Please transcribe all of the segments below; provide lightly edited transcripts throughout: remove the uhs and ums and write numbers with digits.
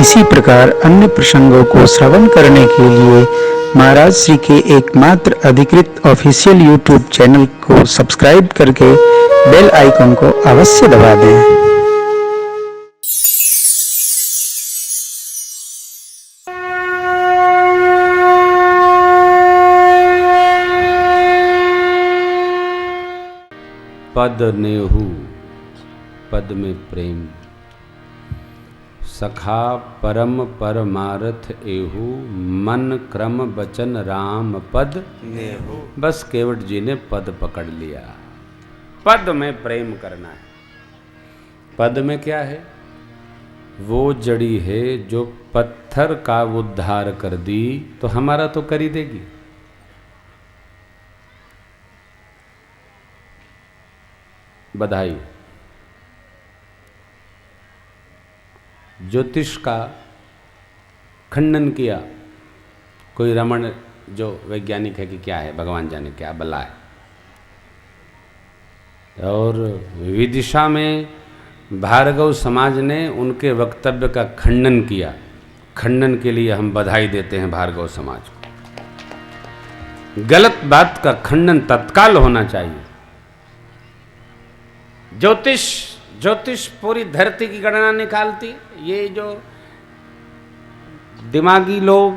इसी प्रकार अन्य प्रसंगों को श्रवण करने के लिए महाराज श्री के एकमात्र अधिकृत ऑफिशियल यूट्यूब चैनल को सब्सक्राइब करके बेल आइकन को अवश्य दबा दें। पद नेहु पद में प्रेम, सखा परम परमारथ एहु, मन क्रम बचन राम पद नेहु। बस केवट जी ने पद पकड़ लिया। पद में प्रेम करना है। पद में क्या है? वो जड़ी है जो पत्थर का उद्धार कर दी तो हमारा तो कर ही देगी। बधाई। ज्योतिष का खंडन किया कोई रमण जो वैज्ञानिक है कि क्या है, भगवान जाने क्या बला है। और विदिशा में भार्गव समाज ने उनके वक्तव्य का खंडन किया। खंडन के लिए हम बधाई देते हैं भार्गव समाज को। गलत बात का खंडन तत्काल होना चाहिए। ज्योतिष पूरी धरती की गणना निकालती। ये जो दिमागी लोग,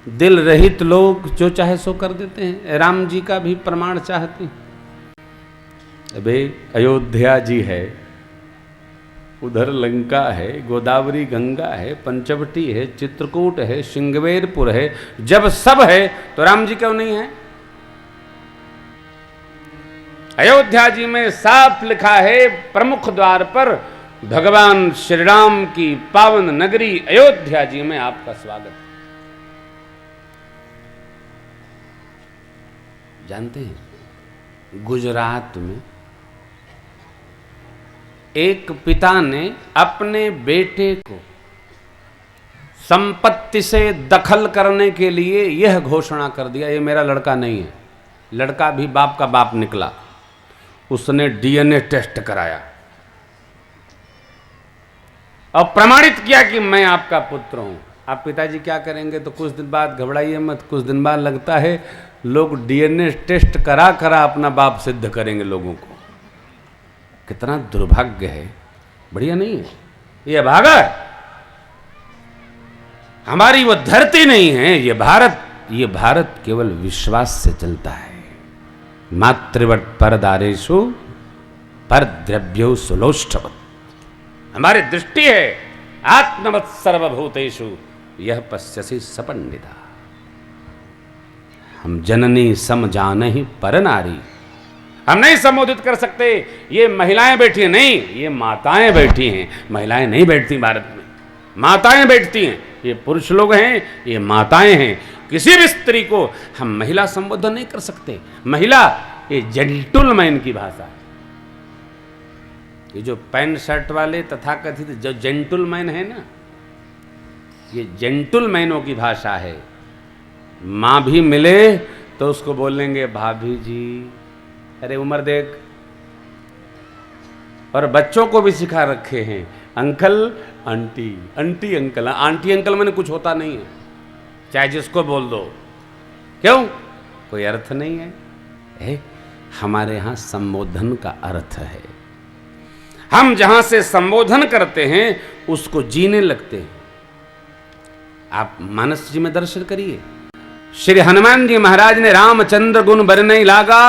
दिल रहित लोग जो चाहे सो कर देते हैं। राम जी का भी प्रमाण चाहते हैं। अबे अयोध्या जी है, उधर लंका है, गोदावरी गंगा है, पंचवटी है, चित्रकूट है, श्रृंगवेरपुर है। जब सब है तो राम जी क्यों नहीं है? अयोध्या जी में साफ लिखा है, प्रमुख द्वार पर भगवान श्री राम की पावन नगरी अयोध्या जी में आपका स्वागत। जानते हैं गुजरात में एक पिता ने अपने बेटे को संपत्ति से दखल करने के लिए यह घोषणा कर दिया, ये मेरा लड़का नहीं है। लड़का भी बाप का बाप निकला। उसने डीएनए टेस्ट कराया और प्रमाणित किया कि मैं आपका पुत्र हूं। आप पिताजी क्या करेंगे? तो कुछ दिन बाद, घबराइए मत, कुछ दिन बाद लगता है लोग डीएनए टेस्ट करा करा अपना बाप सिद्ध करेंगे लोगों को। कितना दुर्भाग्य है। बढ़िया नहीं है? ये अभागा है। हमारी वो धरती नहीं है ये भारत केवल विश्वास से चलता है। मातृवत परदारेषु पर द्रव्यो सुलोष्ठवत्। हमारी दृष्टि है आत्मवत् सर्वभूतेषु यह पश्यसि सपंडिता। हम जननी समजानहि पर नारी। हम नहीं संबोधित कर सकते ये महिलाएं बैठी हैं, नहीं, ये माताएं बैठी हैं। महिलाएं नहीं बैठती भारत में, माताएं बैठती हैं। ये पुरुष लोग हैं, ये माताएं हैं। किसी भी स्त्री को हम महिला संबोधन नहीं कर सकते। महिला ये जेंटलमैन की भाषा है। ये जो पैंट शर्ट वाले तथाकथित जो जेंटलमैन है ना, ये जेंटलमैनों की भाषा है। माँ भी मिले तो उसको बोलेंगे भाभी जी, अरे उम्र देख। और बच्चों को भी सिखा रखे हैं uncle aunty, aunty uncle. Aunty uncle मैंने कुछ होता नहीं है, चाहे जिसको बोल दो। क्यों? कोई अर्थ नहीं है। हमारे यहां संबोधन का अर्थ है। हम जहां से संबोधन करते हैं उसको जीने लगते हैं। आप मानस जी में दर्शन करिए। श्री हनुमान जी महाराज ने रामचंद्र गुण बरनई लागा,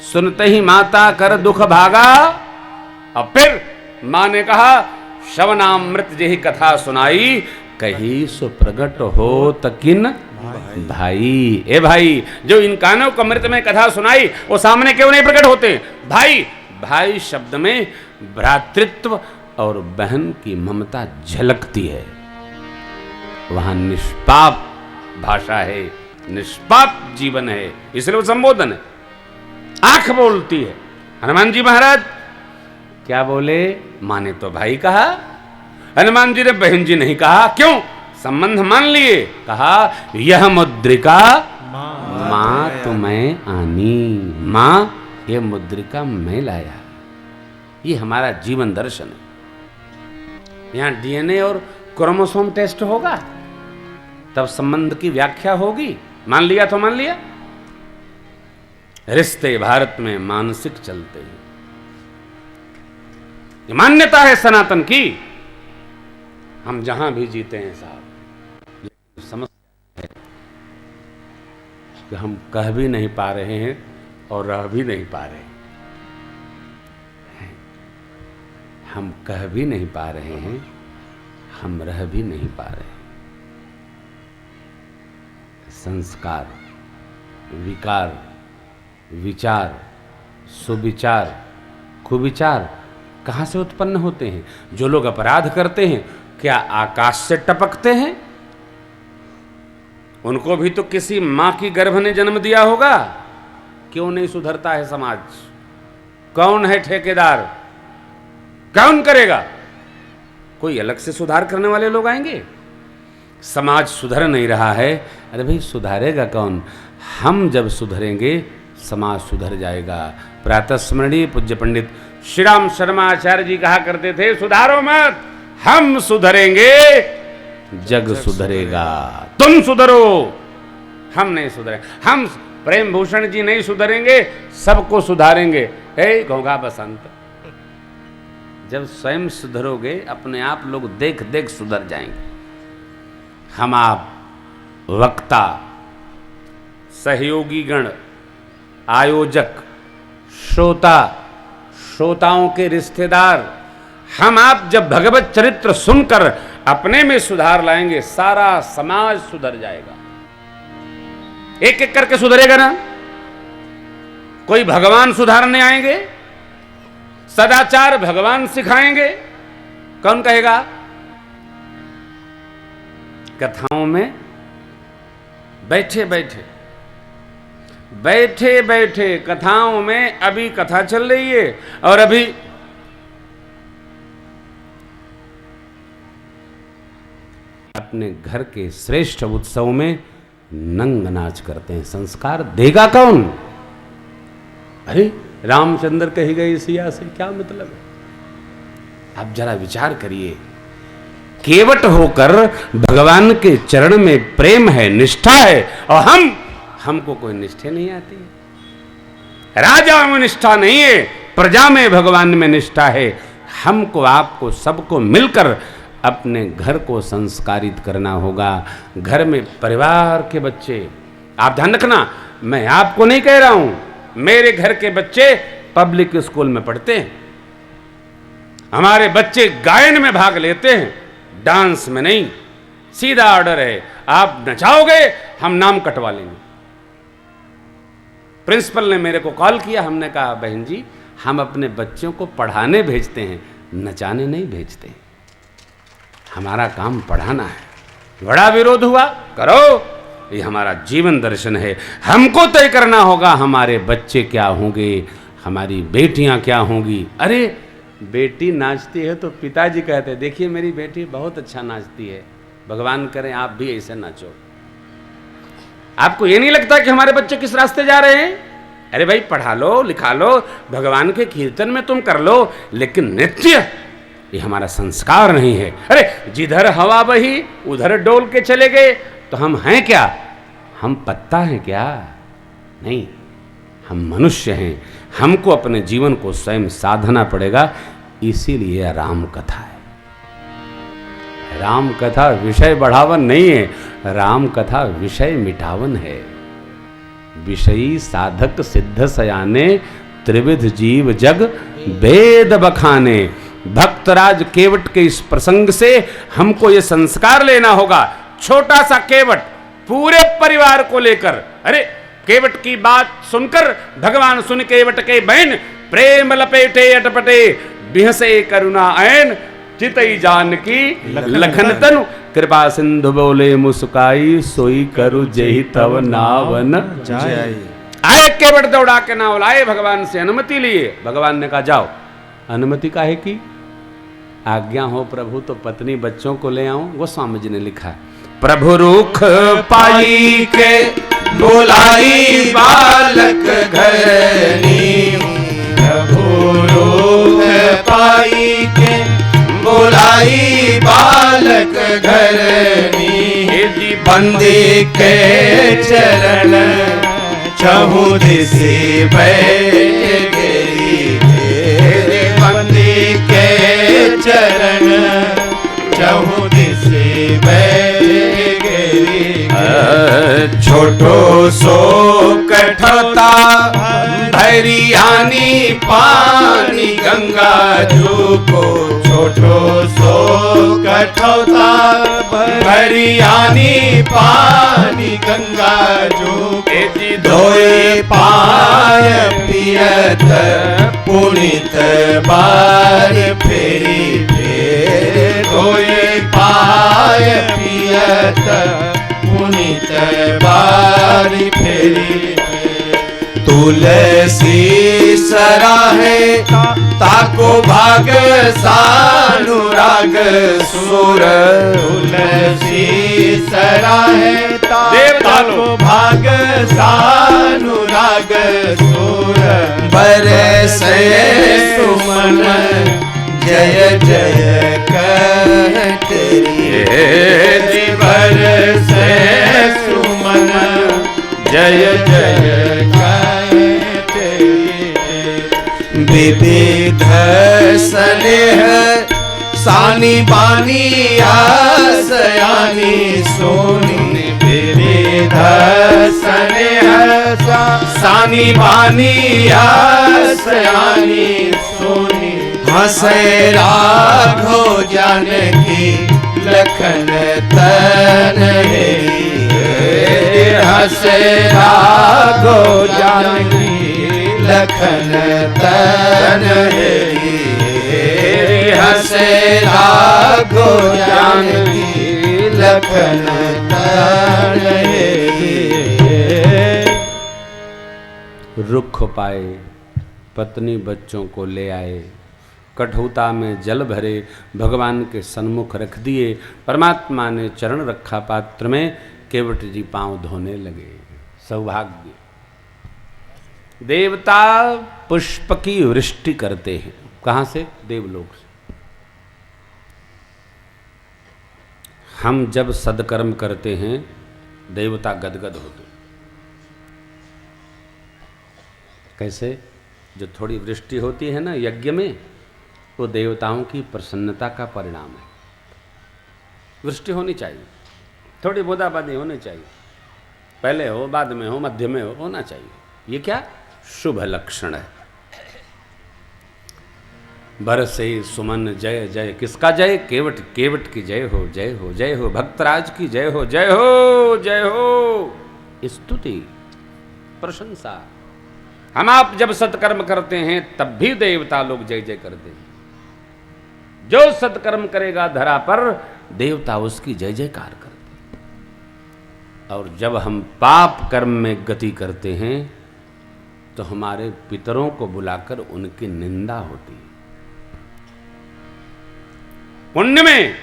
सुनते ही माता कर दुख भागा। और फिर मां ने कहा श्रवणामृत जेहि कथा सुनाई, कही सो प्रगट हो तकिन भाई। ए भाई, जो इन कानों को अमृत में कथा सुनाई वो सामने क्यों नहीं प्रकट होते? भाई, भाई शब्द में भ्रातृत्व और बहन की ममता झलकती है। वहां निष्पाप भाषा है, निष्पाप जीवन है, इसलिए वो संबोधन है। आंख बोलती है। हनुमान जी महाराज क्या बोले? मां ने तो भाई कहा, हनुमान जी ने बहन जी नहीं कहा। क्यों? संबंध मान लिए। कहा यह मुद्रिका मां तुम्हें आनी। मां, ये मुद्रिका मैं लाया। ये हमारा जीवन दर्शन है। यहाँ डीएनए और क्रोमोसोम टेस्ट होगा, तब संबंध की व्याख्या होगी। मान लिया तो मान लिया। रिश्ते भारत में मानसिक चलते हैं, ये मान्यता है सनातन की। हम जहां भी जीते हैं साहब, समस्या है कि हम कह भी नहीं पा रहे हैं और रह भी नहीं पा रहे हैं। हम कह भी नहीं पा रहे हैं, हम रह भी नहीं पा रहे हैं। संस्कार, विकार, विचार, सुविचार, कुविचार कहाँ से उत्पन्न होते हैं? जो लोग अपराध करते हैं क्या आकाश से टपकते हैं? उनको भी तो किसी मां की गर्भ ने जन्म दिया होगा। क्यों नहीं सुधरता है समाज? कौन है ठेकेदार? कौन करेगा? कोई अलग से सुधार करने वाले लोग आएंगे? समाज सुधर नहीं रहा है। अरे भाई सुधारेगा कौन? हम जब सुधरेंगे समाज सुधर जाएगा। प्रातः स्मरणीय पूज्य पंडित श्री राम शर्मा आचार्य जी कहा करते थे, सुधारो मत, हम सुधरेंगे जग सुधरेगा। तुम सुधरो, हम नहीं सुधरेंगे। हम प्रेम भूषण जी नहीं सुधरेंगे, सबको सुधारेंगे। हे घोंघा बसंत, जब स्वयं सुधरोगे अपने आप लोग देख देख सुधर जाएंगे। हम आप वक्ता, सहयोगी गण, आयोजक, श्रोता, श्रोताओं के रिश्तेदार, हम आप जब भगवत चरित्र सुनकर अपने में सुधार लाएंगे, सारा समाज सुधर जाएगा। एक एक करके सुधरेगा ना। कोई भगवान सुधारने आएंगे, सदाचार भगवान सिखाएंगे। कौन कहेगा? कथाओं में बैठे बैठे बैठे बैठे कथाओं में अभी कथा चल रही है और अभी अपने घर के श्रेष्ठ उत्सव में नंग नाच करते हैं। संस्कार देगा कौन? अरे रामचंद्र कही गई सिया से क्या मतलब है? आप जरा विचार करिए। केवट होकर भगवान के चरण में प्रेम है, निष्ठा है, और हमको कोई निष्ठा नहीं आती है। राजा में निष्ठा नहीं है, प्रजा में भगवान में निष्ठा है। हमको आपको सबको मिलकर अपने घर को संस्कारित करना होगा। घर में परिवार के बच्चे, आप ध्यान रखना, मैं आपको नहीं कह रहा हूं, मेरे घर के बच्चे पब्लिक स्कूल में पढ़ते हैं। हमारे बच्चे गायन में भाग लेते हैं, डांस में नहीं। सीधा ऑर्डर है, आप नचाओगे हम नाम कटवा लेंगे। प्रिंसिपल ने मेरे को कॉल किया, हमने कहा बहन जी हम अपने बच्चों को पढ़ाने भेजते हैं, नचाने नहीं भेजते। हमारा काम पढ़ाना है। बड़ा विरोध हुआ, करो, ये हमारा जीवन दर्शन है। हमको तय करना होगा हमारे बच्चे क्या होंगे, हमारी बेटियां क्या होंगी। अरे बेटी नाचती है तो पिताजी कहते हैं देखिए मेरी बेटी बहुत अच्छा नाचती है, भगवान करे आप भी ऐसे नाचो। आपको ये नहीं लगता कि हमारे बच्चे किस रास्ते जा रहे हैं? अरे भाई पढ़ा लो, लिखा लो, भगवान के कीर्तन में तुम कर लो, लेकिन नृत्य ये हमारा संस्कार नहीं है। अरे जिधर हवा बही उधर डोल के चले गए तो हम हैं क्या? हम पत्ता हैं क्या? नहीं, हम मनुष्य हैं। हमको अपने जीवन को स्वयं साधना पड़ेगा। इसीलिए राम कथा है। राम कथा विषय बढ़ावन नहीं है, राम कथा विषय मिटावन है। विषयी साधक सिद्ध सयाने, त्रिविध जीव जग वेद बखाने। भक्तराज केवट के इस प्रसंग से हमको ये संस्कार लेना होगा। छोटा सा केवट पूरे परिवार को लेकर, अरे केवट की बात सुनकर भगवान सुन केवट के बहन प्रेम लपेटे अटपटे, बिहसे करुणा ऐन चितई जान की लखन तनु, कृपा सिंधु बोले मुस्काई, सोई करु जेहि तव नावन जाय। आए केवट दौड़ा के नाव लाए, भगवान से अनुमति लिए। भगवान ने कहा जाओ। अनुमति काहे की? आज्ञा हो प्रभु तो पत्नी बच्चों को ले आऊं। गोस्वामी जी ने लिखा, प्रभु रुख पाई के बुलाई बालक घरनी, प्रभु रुख पाई के बुलाई करनी बंदी के चरण चहु दिशि बैगेरी बंदी के चरण चहु दिशि बैगेरी छोटो सो कठौता भरियानी पानी गंगा जू को छोटो सो कठौता भरियानी पानी गंगा जू धोए पाय पियत पुनित बार फेरी फेर धोए पाय पियत पुनित बार फेरी तुलसी सराहे ताको भाग सानुराग सुर तुलसी सराहे ताको भाग सानुराग सुर बरसे सुमन जय जय कहते बरसे सुमन जय जय विविध स्नेह सानी बानी आसयानी सोनी विविध स्नेह सानी बानी आसयानी सोनी हंसे राघो जानकी लखन तनहेरी हंसे राघो जानकी लखन तनहेरी हंसे राघो जानकी लखन तनहेरी। रुख पाए पत्नी बच्चों को ले आए, कठौता में जल भरे भगवान के सन्मुख रख दिए। परमात्मा ने चरण रखा पात्र में, केवट जी पांव धोने लगे। सौभाग्य। देवता पुष्प की वृष्टि करते हैं। कहाँ से? देवलोक से। हम जब सदकर्म करते हैं देवता गदगद होते। कैसे? जो थोड़ी वृष्टि होती है ना यज्ञ में, वो देवताओं की प्रसन्नता का परिणाम है। वृष्टि होनी चाहिए, थोड़ी बूंदाबांदी होनी चाहिए, पहले हो बाद में हो मध्य में हो, होना चाहिए। ये क्या शुभ लक्षण है। बरसे सुमन जय जय। किसका जय? केवट। केवट की जय हो, जय हो, जय हो। भक्तराज की जय हो, जय हो, जय हो। स्तुति, प्रशंसा। हम आप जब सत्कर्म करते हैं तब भी देवता लोग जय जय करते हैं। जो सत्कर्म करेगा धरा पर, देवता उसकी जय जयकार करते हैं। और जब हम पाप कर्म में गति करते हैं तो हमारे पितरों को बुलाकर उनकी निंदा होती है। पुण्य में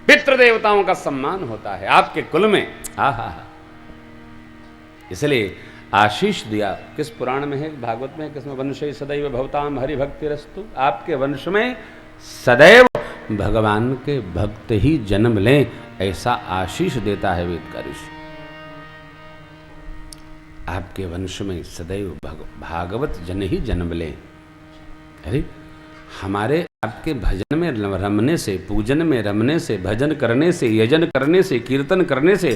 पितृ देवताओं का सम्मान होता है आपके कुल में। आहा, इसलिए आशीष दिया। किस पुराण में है? भागवत में। किसमें? वंशे सदैव भवताम हरि भक्तिरस्तु। आपके वंश में सदैव भगवान के भक्त ही जन्म लें, ऐसा आशीष देता है वेद का ऋषि। आपके वंश में सदैव भागवत जन ही जन्म लें। अरे हमारे आपके भजन में रमने से, पूजन में रमने से, भजन करने से, यजन करने से, कीर्तन करने से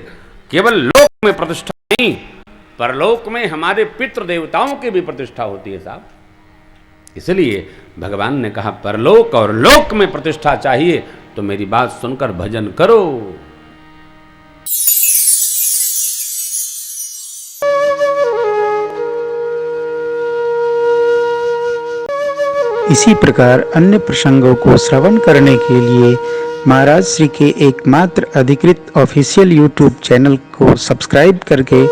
केवल लोक में प्रतिष्ठा नहीं, परलोक में हमारे पितृ देवताओं की भी प्रतिष्ठा होती है साहब। इसलिए भगवान ने कहा परलोक और लोक में प्रतिष्ठा चाहिए तो मेरी बात सुनकर भजन करो। इसी प्रकार अन्य प्रसंगों को श्रवण करने के लिए महाराज श्री के एकमात्र अधिकृत ऑफिशियल यूट्यूब चैनल को सब्सक्राइब करके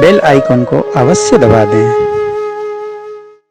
बेल आइकन को अवश्य दबा दें।